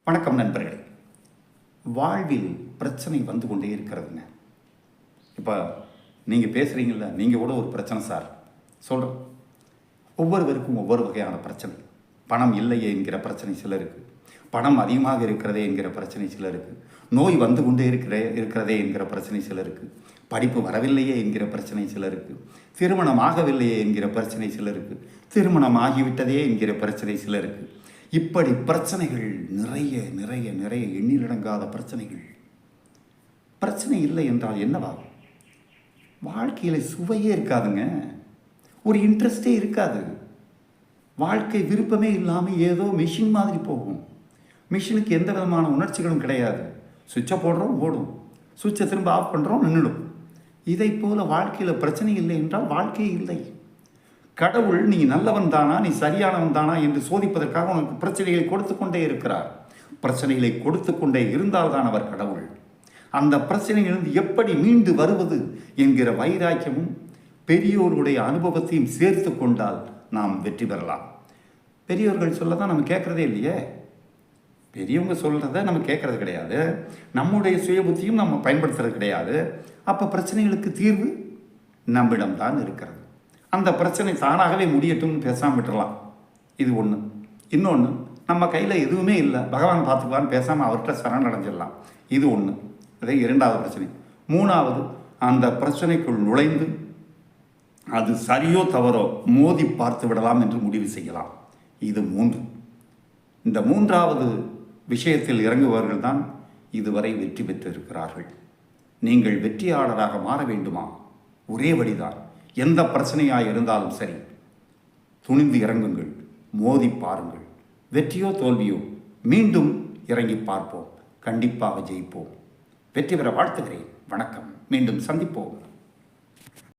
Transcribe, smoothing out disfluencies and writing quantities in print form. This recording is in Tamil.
வணக்கம் நண்பர்களே. வாழ்வில் பிரச்சனை வந்து கொண்டே இருக்கிறதுங்க. இப்போ நீங்கள் பேசுகிறீங்கள, நீங்கள் கூட ஒரு பிரச்சனை சார் சொல்கிறோம். ஒவ்வொருவருக்கும் ஒவ்வொரு வகையான பிரச்சனை. பணம் இல்லையே என்கிற பிரச்சனை சிலருக்கு, பணம் அதிகமாக இருக்கிறதே என்கிற பிரச்சனை சிலருக்கு, நோய் வந்து கொண்டே இருக்கிறதே என்கிற பிரச்சனை சிலருக்கு, படிப்பு வரவில்லையே என்கிற பிரச்சனை சிலருக்கு, திருமணம் ஆகவில்லையே என்கிற பிரச்சனை சிலருக்கு, திருமணம் ஆகிவிட்டதே என்கிற பிரச்சனை சிலருக்கு. இப்படி பிரச்சனைகள் நிறைய நிறைய நிறைய எண்ணிலடங்காத பிரச்சனைகள். பிரச்சனை இல்லை என்றால் என்னவாகும்? வாழ்க்கையில் சுவையே இருக்காதுங்க, ஒரு இன்ட்ரெஸ்டே இருக்காது. வாழ்க்கை விருப்பமே இல்லாமல் ஏதோ மிஷின் மாதிரி போகும். மிஷினுக்கு எந்த விதமான உணர்ச்சிகளும் கிடையாது. சுவிட்சை போடுறோம் ஓடும், சுவிட்சை திரும்ப ஆஃப் பண்ணுறோம் நின்றுடும். இதை போல வாழ்க்கையில் பிரச்சனை இல்லை என்றால் வாழ்க்கையே இல்லை. கடவுள் நீ நல்லவன் தானா, நீ சரியானவன் தானா என்று சோதிப்பதற்காக உனக்கு பிரச்சனைகளை கொடுத்து கொண்டே இருக்கிறார். பிரச்சனைகளை கொடுத்து கொண்டே இருந்தால்தான் அவர் கடவுள். அந்த பிரச்சனையிலிருந்து எப்படி மீண்டு வருவது என்கிற வைராக்கியமும் பெரியோருடைய அனுபவத்தையும் சேர்த்து கொண்டால் நாம் வெற்றி பெறலாம். பெரியோர்கள் சொல்ல தான் நம்ம கேட்குறதே இல்லையே. பெரியவங்க சொல்கிறத நம்ம கேட்குறது கிடையாது, நம்முடைய சுய புத்தியும் நம்ம பயன்படுத்துறது கிடையாது. அப்போ பிரச்சனைகளுக்கு தீர்வு நம்மிடம்தான் இருக்கிறது. அந்த பிரச்சனை தானாகவே முடியட்டும்னு பேசாமல் விட்டுடலாம். இது ஒன்று. இன்னொன்று, நம்ம கையில் எதுவுமே இல்லை, பகவான் பார்த்துக்குவான்னு பேசாமல் அவர்கிட்ட சரணடைஞ்சிடலாம். இது ஒன்று. அதே இரண்டாவது பிரச்சனை. மூணாவது, அந்த பிரச்சனைக்குள் நுழைந்து அது சரியோ தவறோ மோதி பார்த்து விடலாம் என்று முடிவு செய்யலாம். இது மூன்று. இந்த மூன்றாவது விஷயத்தில் இறங்குபவர்கள் தான் இதுவரை வெற்றி பெற்றிருக்கிறார்கள். நீங்கள் வெற்றியாளராக மாற வேண்டுமா? ஒரே வழிதான். எந்த பிரச்சனையாக இருந்தாலும் சரி, துணிந்து இறங்குங்கள், மோதி பாருங்கள். வெற்றியோ தோல்வியோ மீண்டும் இறங்கி பார்ப்போம், கண்டிப்பாக ஜெயிப்போம். வெற்றி பெற வாழ்த்துகிறேன். வணக்கம். மீண்டும் சந்திப்போம்.